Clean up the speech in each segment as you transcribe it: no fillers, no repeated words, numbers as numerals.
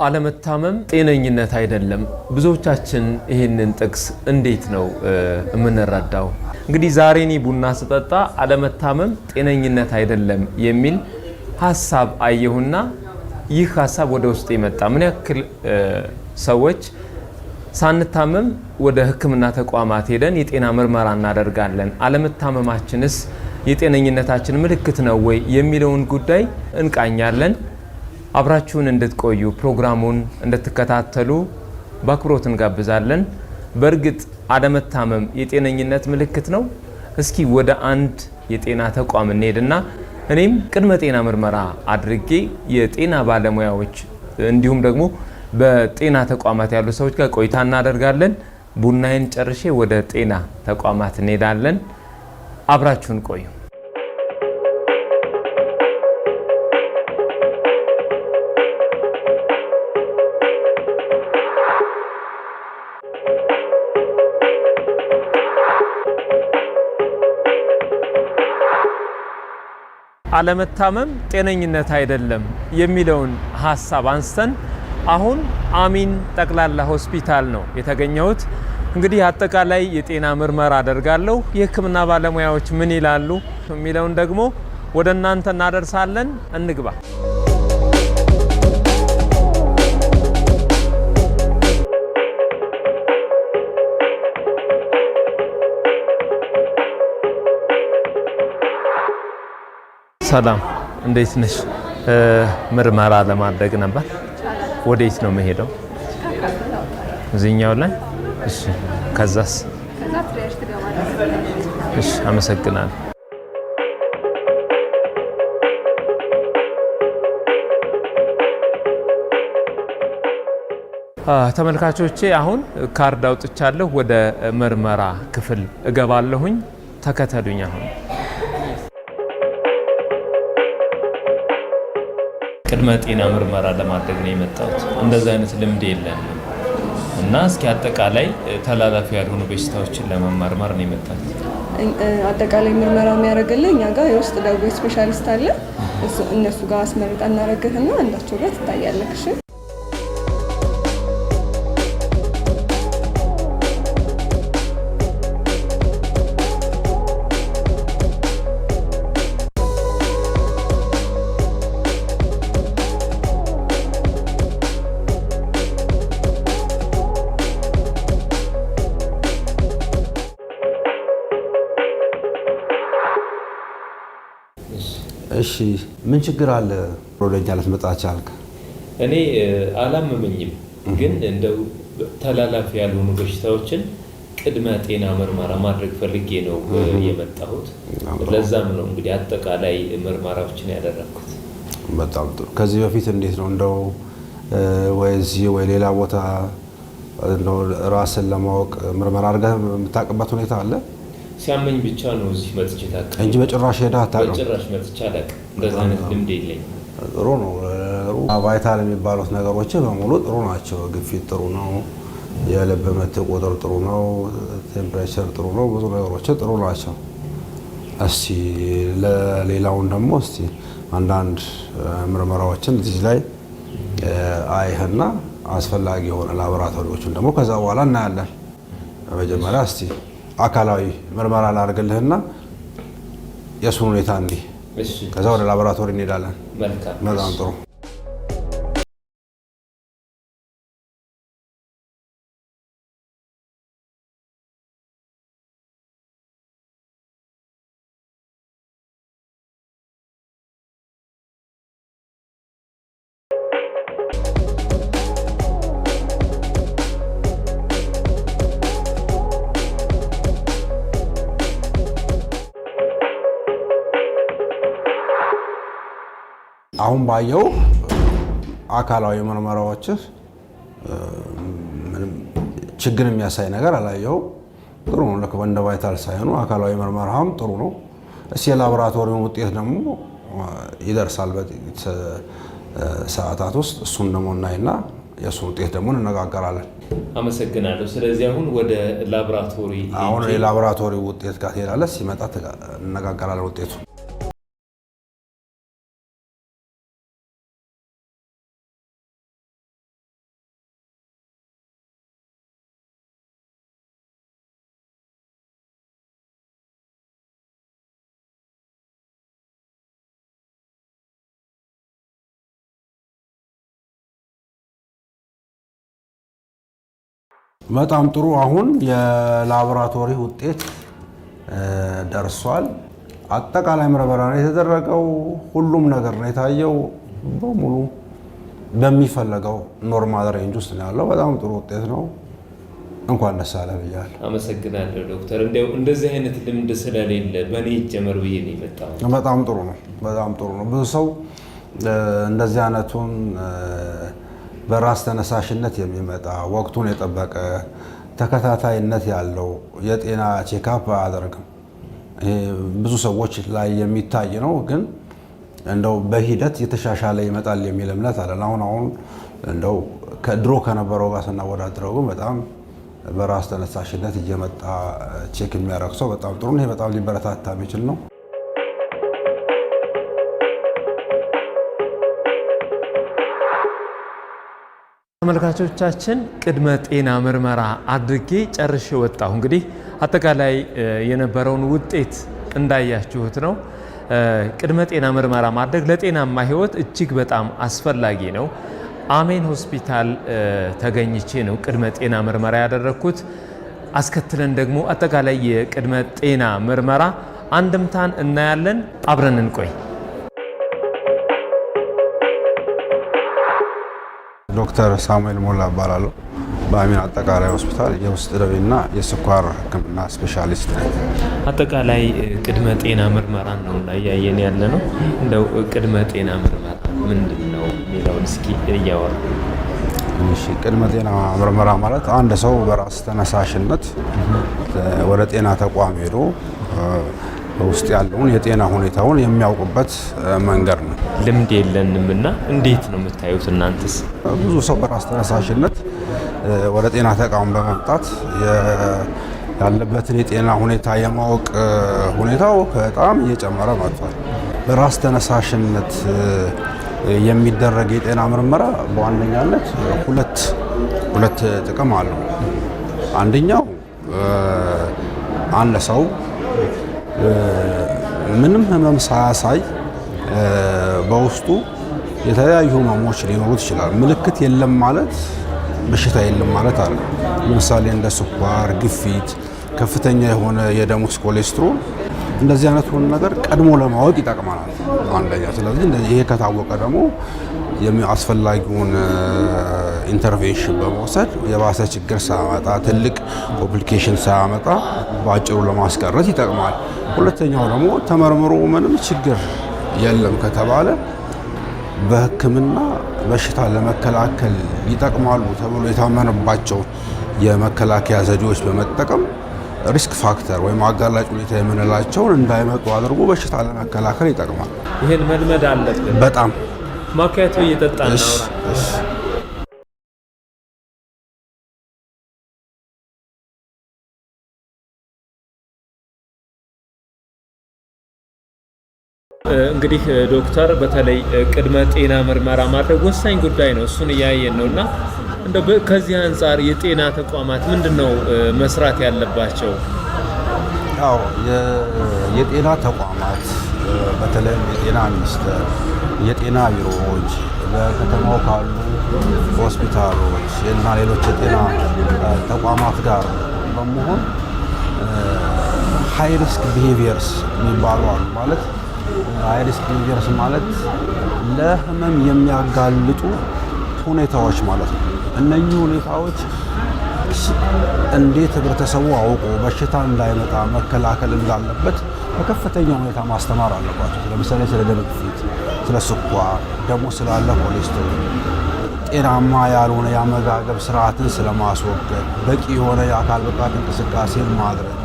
አለመታመም ጤነኝነት አይደለም። ብዙዎቻችን ይህንን ጥቅስ እንዴት ነው የምንረዳው? እንግዲህ ዛሬ እኔ ቡና ስጠጣ አለመታመም ጤነኝነት አይደለም የሚል ሀሳብ አየሁና ይህ ሀሳብ ወደ ውስጥ የመጣ ምን ያክል ሰዎች ሳንታመም ወደ ሕክምና ተቋማት ሄደን የጤና ምርመራ እናደርጋለን? አለመታመማችንስ የጤነኝነታችን ምልክት ነው ወይ የሚለውን ጉዳይ እንቃኛለን። አብራችሁን እንድትቆዩ ፕሮግራሙን እንድትከታተሉ በአክብሮት እንጋብዛለን። በእርግጥ አለመታመም የጤነኝነት ምልክት ነው? እስኪ ወደ አንድ የጤና ተቋም እንሄድና እኔም ቅድመ ጤና ምርመራ አድርጌ የጤና ባለሙያዎች እንዲሁም ደግሞ በጤና ተቋማት ያሉ ሰዎች ጋር ቆይታ እናደርጋለን። ቡናዬን ጨርሼ ወደ ጤና ተቋማት እንሄዳለን። አብራችሁን ቆዩ። አለመታመም ጤነኝነት አይደለም የሚለውን ሀሳብ አንስተን አሁን አሚን ጠቅላላ ሆስፒታል ነው የተገኘሁት። እንግዲህ አጠቃላይ የጤና ምርመራ አደርጋለሁ። የሕክምና ባለሙያዎች ምን ይላሉ የሚለውን ደግሞ ወደ እናንተ እናደርሳለን። እንግባ። ሰላም፣ እንዴት ነሽ? ምርመራ ለማድረግ ነበር። ወዴት ነው መሄደው? እዚህኛው ላይ። እሺ፣ ከዛስ? እሺ፣ አመሰግናለሁ። ተመልካቾቼ አሁን ካርድ አውጥቻለሁ። ወደ ምርመራ ክፍል እገባለሁኝ። ተከተሉኝ። አሁን ቅድመ ጤና ምርመራ ለማድረግ ነው የመጣሁት። እንደዛ አይነት ልምድ የለንም እና እስኪ አጠቃላይ ተላላፊ ያልሆኑ በሽታዎችን ለመመርመር ነው የመጣሁት። አጠቃላይ ምርመራ የሚያደርግልኝ እኛ ጋር የውስጥ ደዌ ስፔሻሊስት አለ። እነሱ ጋር አስመርጣ እናደርግህና አንዳቸው ጋር ትታያለህ። እሺ፣ እሺ፣ ምን ችግር አለ? ወደኛ ልትመጣ ቻልክ? እኔ አላመመኝም፣ ግን እንደው ተላላፊ ያልሆኑ በሽታዎችን ቅድመ ጤና ምርመራ ማድረግ ፈልጌ ነው የመጣሁት። ለዛም ነው እንግዲህ አጠቃላይ ምርመራዎችን ያደረኩት። በጣም ጥሩ። ከዚህ በፊት እንዴት ነው እንደው ወይ እዚህ ወይ ሌላ ቦታ እንደው ራስን ለማወቅ ምርመራ አድርገህ የምታውቅበት ሁኔታ አለ? ሲያመኝ ብቻ ነው እዚህ መጥቼ ታውቃለህ እንጂ በጭራሽ ሄደህ አታውቅም? በጭራሽ መጥቼ አላውቅም። እንደዛ አይነት ልምድ የለኝም። ጥሩ ነው። ቫይታል የሚባሉት ነገሮች በሙሉ ጥሩ ናቸው። ግፊት ጥሩ ነው፣ የልብ ምት ቁጥር ጥሩ ነው፣ ቴምፕሬቸር ጥሩ ነው፣ ብዙ ነገሮች ጥሩ ናቸው። እስቲ ለሌላውን ደግሞ እስቲ አንዳንድ ምርመራዎችን እዚህ ላይ አይህና አስፈላጊ የሆነ ላቦራቶሪዎችን ደግሞ ከዛ በኋላ እናያለን። በመጀመሪያ እስቲ አካላዊ ምርመራ ላድርግልህና የሱን ሁኔታ እንዲህ፣ ከዛ ወደ ላቦራቶሪ እንሄዳለን። በጣም ጥሩ። አሁን ባየው አካላዊ ምርመራዎች ምንም ችግር የሚያሳይ ነገር አላየው። ጥሩ ነው። ለከ እንደ ቫይታል ሳይሆኑ አካላዊ ምርመራም ጥሩ ነው። እስኪ የላቦራቶሪውን ውጤት ደግሞ ይደርሳል በጥቂት ሰዓታት ውስጥ። እሱን ደግሞ እናይና የእሱን ውጤት ደግሞ እንነጋገራለን። አመሰግናለሁ። ስለዚህ አሁን ወደ ላቦራቶሪ የላቦራቶሪ ውጤት ጋር ትሄዳለህ። ሲመጣ እንነጋገራለን ውጤቱ በጣም ጥሩ። አሁን የላቦራቶሪ ውጤት ደርሷል። አጠቃላይ ምርመራ ነው የተደረገው። ሁሉም ነገር ነው የታየው። በሙሉ በሚፈለገው ኖርማል ሬንጅ ውስጥ ነው ያለው። በጣም ጥሩ ውጤት ነው። እንኳን ደስ አለ ብያለሁ። አመሰግናለሁ ዶክተር። እንደዚህ አይነት ልምድ ስለሌለ በእኔ ይጀመር ብዬ ነው የመጣሁት። በጣም ጥሩ ነው። በጣም ጥሩ ነው። ብዙ ሰው እንደዚህ አይነቱን በራስ ተነሳሽነት የሚመጣ ወቅቱን የጠበቀ ተከታታይነት ያለው የጤና ቼክአፕ አያደርግም። ብዙ ሰዎች ላይ የሚታይ ነው፣ ግን እንደው በሂደት የተሻሻለ ይመጣል የሚል እምነት አለ። አሁን እንደው ከድሮ ከነበረው ጋር ስናወዳድረው ግን በጣም በራስ ተነሳሽነት እየመጣ ቼክ የሚያደርግ ሰው በጣም ጥሩ ነው። ይሄ በጣም ሊበረታታ የሚችል ነው። ተመልካቾቻችን ቅድመ ጤና ምርመራ አድርጌ ጨርሼ ወጣሁ። እንግዲህ አጠቃላይ የነበረውን ውጤት እንዳያችሁት ነው። ቅድመ ጤና ምርመራ ማድረግ ለጤናማ ሕይወት እጅግ በጣም አስፈላጊ ነው። አሜን ሆስፒታል ተገኝቼ ነው ቅድመ ጤና ምርመራ ያደረግኩት። አስከትለን ደግሞ አጠቃላይ የቅድመ ጤና ምርመራ አንድምታን እናያለን። አብረን እንቆይ። ዶክተር ሳሙኤል ሞላ እባላለሁ። በአሜን አጠቃላይ ሆስፒታል የውስጥ ደዌና የስኳር ሕክምና ስፔሻሊስት ነኝ። አጠቃላይ ቅድመ ጤና ምርመራ ነው እያየን ያለ ነው። እንደው ቅድመ ጤና ምርመራ ምንድን ነው የሚለውን እስኪ እያወሩ። ቅድመ ጤና ምርመራ ማለት አንድ ሰው በራስ ተነሳሽነት ወደ ጤና ተቋም ሄዶ ውስጥ ያለውን የጤና ሁኔታውን የሚያውቁበት መንገድ ነው። ልምድ የለንም እና እንዴት ነው የምታዩት እናንተስ? ብዙ ሰው በራስ ተነሳሽነት ወደ ጤና ተቋም በመምጣት ያለበትን የጤና ሁኔታ የማወቅ ሁኔታው በጣም እየጨመረ መጥቷል። በራስ ተነሳሽነት የሚደረግ የጤና ምርመራ በዋነኛነት ሁለት ጥቅም አለው። አንደኛው አንድ ሰው ምንም ህመም ሳያሳይ በውስጡ የተለያዩ ህመሞች ሊኖሩት ይችላል። ምልክት የለም ማለት በሽታ የለም ማለት አለ። ለምሳሌ እንደ ስኳር፣ ግፊት፣ ከፍተኛ የሆነ የደም ውስጥ ኮሌስትሮል እንደዚህ አይነቱን ነገር ቀድሞ ለማወቅ ይጠቅመናል አንደኛ። ስለዚህ ይሄ ከታወቀ ደግሞ አስፈላጊውን ኢንተርቬንሽን በመውሰድ የባሰ ችግር ሳያመጣ ትልቅ ኮምፕሊኬሽን ሳያመጣ በአጭሩ ለማስቀረት ይጠቅማል። ሁለተኛው ደግሞ ተመርምሮ ምንም ችግር የለም ከተባለ በሕክምና በሽታ ለመከላከል ይጠቅማሉ ተብሎ የታመነባቸው የመከላከያ ዘዴዎች በመጠቀም ሪስክ ፋክተር ወይም አጋላጭ ሁኔታ የምንላቸውን እንዳይመጡ አድርጎ በሽታ ለመከላከል ይጠቅማል። ይሄን መልመድ አለብን። በጣም ማኪያቶ እየጠጣን ነው። እንግዲህ ዶክተር በተለይ ቅድመ ጤና ምርመራ ማድረግ ወሳኝ ጉዳይ ነው። እሱን እያየን ነው እና ከዚህ አንጻር የጤና ተቋማት ምንድነው መስራት ያለባቸው? ያው የጤና ተቋማት በተለይም የጤና ሚኒስቴር፣ የጤና ቢሮዎች በከተማው ካሉ ሆስፒታሎች እና ሌሎች የጤና ተቋማት ጋር በመሆን ሃይ ሪስክ ቢሄቪየርስ የሚባሉ አሉ። ማለት ሃይ ሪስክ ቢሄቪየርስ ማለት ለህመም የሚያጋልጡ ሁኔታዎች ማለት ነው። እነኚህ ሁኔታዎች እንዴት ህብረተሰቡ አውቆ በሽታ እንዳይመጣ መከላከል እንዳለበት በከፍተኛ ሁኔታ ማስተማር አለባቸው። ለምሳሌ ስለ ደም ግፊት፣ ስለ ስኳር፣ ደግሞ ስላለ ኮሌስትሮል፣ ጤናማ ያልሆነ የአመጋገብ ስርዓትን ስለማስወገድ፣ በቂ የሆነ የአካል ብቃት እንቅስቃሴን ማድረግ፣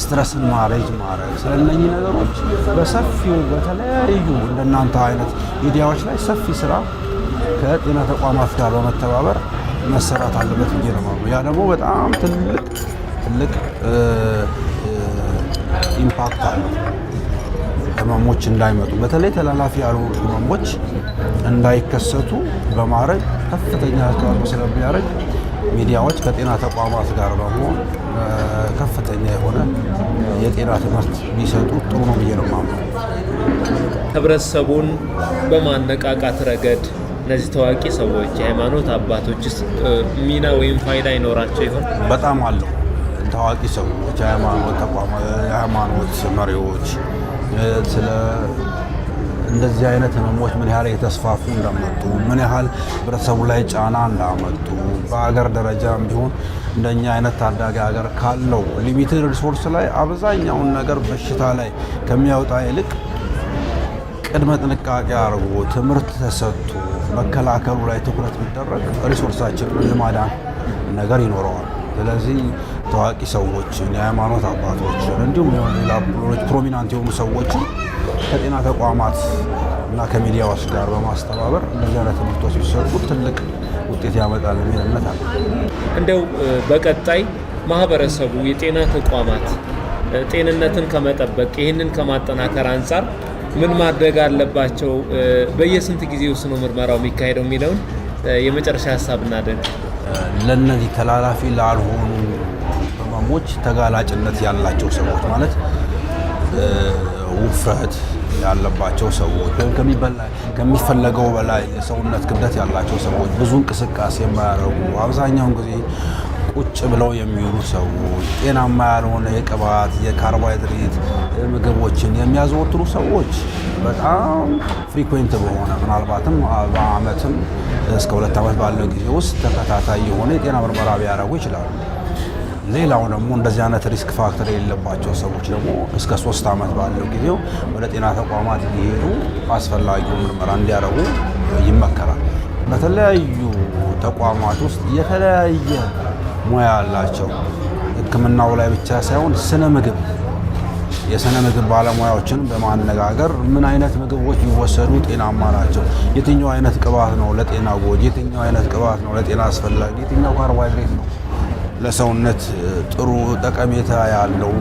ስትረስን ማሬጅ ማድረግ፣ ስለነኚህ ነገሮች በሰፊው በተለያዩ እንደናንተ አይነት ሚዲያዎች ላይ ሰፊ ስራ ከጤና ተቋማት ጋር በመተባበር መሰራት አለበት ብዬ ነው ማለት ነው። ያ ደግሞ በጣም ትልቅ ኢምፓክት አለው። ህመሞች እንዳይመጡ በተለይ ተላላፊ ያልሆኑ ህመሞች እንዳይከሰቱ በማድረግ ከፍተኛ አስተዋጽኦ ስለሚያደርግ ሚዲያዎች ከጤና ተቋማት ጋር በመሆን ከፍተኛ የሆነ የጤና ትምህርት ቢሰጡ ጥሩ ነው ብዬ ነው የማምነው። ህብረተሰቡን በማነቃቃት ረገድ እነዚህ ታዋቂ ሰዎች የሃይማኖት አባቶችስ ሚና ወይም ፋይዳ ይኖራቸው ይሆን? በጣም አለው። ታዋቂ ሰዎች፣ የሃይማኖት ተቋማት፣ የሃይማኖት መሪዎች ስለ እንደዚህ አይነት ህመሞች ምን ያህል የተስፋፉ እንደመጡ፣ ምን ያህል ህብረተሰቡ ላይ ጫና እንዳመጡ፣ በሀገር ደረጃም ቢሆን እንደኛ አይነት ታዳጊ ሀገር ካለው ሊሚትድ ሪሶርስ ላይ አብዛኛውን ነገር በሽታ ላይ ከሚያወጣ ይልቅ ቅድመ ጥንቃቄ አድርጎ ትምህርት ተሰጥቶ መከላከሉ ላይ ትኩረት ቢደረግ ሪሶርሳችንን የማዳን ነገር ይኖረዋል። ስለዚህ ታዋቂ ሰዎችን፣ የሃይማኖት አባቶችን እንዲሁም ሌላ ፕሮሚናንት የሆኑ ሰዎችን ከጤና ተቋማት እና ከሚዲያዎች ጋር በማስተባበር እንደዚህ አይነት ትምህርቶች ቢሰጡ ትልቅ ውጤት ያመጣል የሚል እምነት አለ። እንደው በቀጣይ ማህበረሰቡ የጤና ተቋማት ጤንነትን ከመጠበቅ ይህንን ከማጠናከር አንጻር ምን ማድረግ አለባቸው? በየስንት ጊዜ ውስጥ ነው ምርመራው የሚካሄደው የሚለውን የመጨረሻ ሀሳብ እናደርግ። ለእነዚህ ተላላፊ ላልሆኑ ህመሞች ተጋላጭነት ያላቸው ሰዎች ማለት ውፍረት ያለባቸው ሰዎች ወይም ከሚፈለገው በላይ የሰውነት ክብደት ያላቸው ሰዎች፣ ብዙ እንቅስቃሴ የማያደርጉ አብዛኛውን ጊዜ ቁጭ ብለው የሚውሉ ሰዎች፣ ጤናማ ያልሆነ የቅባት የካርቦሃይድሬት ምግቦችን የሚያዘወትሩ ሰዎች በጣም ፍሪኩዌንት በሆነ ምናልባትም በአመትም እስከ 2 ዓመት ባለው ጊዜ ውስጥ ተከታታይ የሆነ የጤና ምርመራ ቢያደርጉ ይችላሉ። ሌላው ደግሞ እንደዚህ አይነት ሪስክ ፋክተር የሌለባቸው ሰዎች ደግሞ እስከ 3 ዓመት ባለው ጊዜው ወደ ጤና ተቋማት እየሄዱ አስፈላጊውን ምርመራ እንዲያደርጉ ይመከራል። በተለያዩ ተቋማት ውስጥ የተለያየ ሙያ አላቸው። ሕክምናው ላይ ብቻ ሳይሆን የስነ ምግብ ባለሙያዎችን በማነጋገር ምን አይነት ምግቦች ቢወሰዱ ጤናማ ናቸው፣ የትኛው አይነት ቅባት ነው ለጤና ጎጂ፣ የትኛው አይነት ቅባት ነው ለጤና አስፈላጊ፣ የትኛው ካርቦሃይድሬት ነው ለሰውነት ጥሩ ጠቀሜታ ያለው፣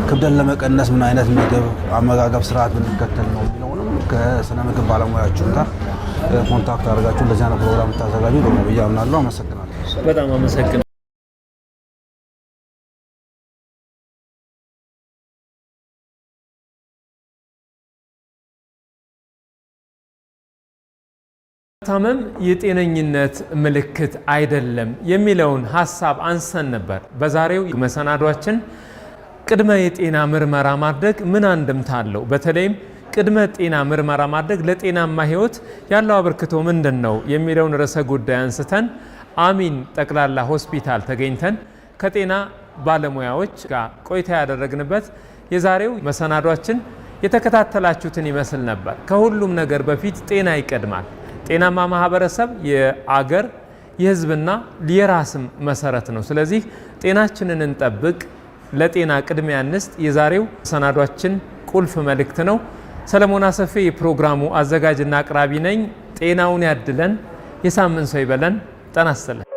ክብደት ለመቀነስ ምን አይነት ምግብ አመጋገብ ስርዓት ብንከተል ነው የሚለውንም ከስነ ምግብ ባለሙያዎችን ጋር ኮንታክት አድርጋችሁ እንደዚህ አይነት ፕሮግራም ታዘጋጁ ነው ብዬ አምናለሁ። አመሰግናለሁ። በጣም አመሰግናለሁ። ታመም የጤነኝነት ምልክት አይደለም የሚለውን ሀሳብ አንስተን ነበር። በዛሬው መሰናዷችን ቅድመ የጤና ምርመራ ማድረግ ምን አንድምታ አለው፣ በተለይም ቅድመ ጤና ምርመራ ማድረግ ለጤናማ ህይወት ያለው አበርክቶ ምንድን ነው የሚለውን ርዕሰ ጉዳይ አንስተን አሚን ጠቅላላ ሆስፒታል ተገኝተን ከጤና ባለሙያዎች ጋር ቆይታ ያደረግንበት የዛሬው መሰናዷችን የተከታተላችሁትን ይመስል ነበር። ከሁሉም ነገር በፊት ጤና ይቀድማል። ጤናማ ማህበረሰብ የአገር የህዝብና የራስም መሰረት ነው። ስለዚህ ጤናችንን እንጠብቅ፣ ለጤና ቅድሚያ እንስጥ የዛሬው መሰናዷችን ቁልፍ መልእክት ነው። ሰለሞን አሰፌ የፕሮግራሙ አዘጋጅና አቅራቢ ነኝ። ጤናውን ያድለን፣ የሳምንት ሰው ይበለን። ጤና ይስጥልን።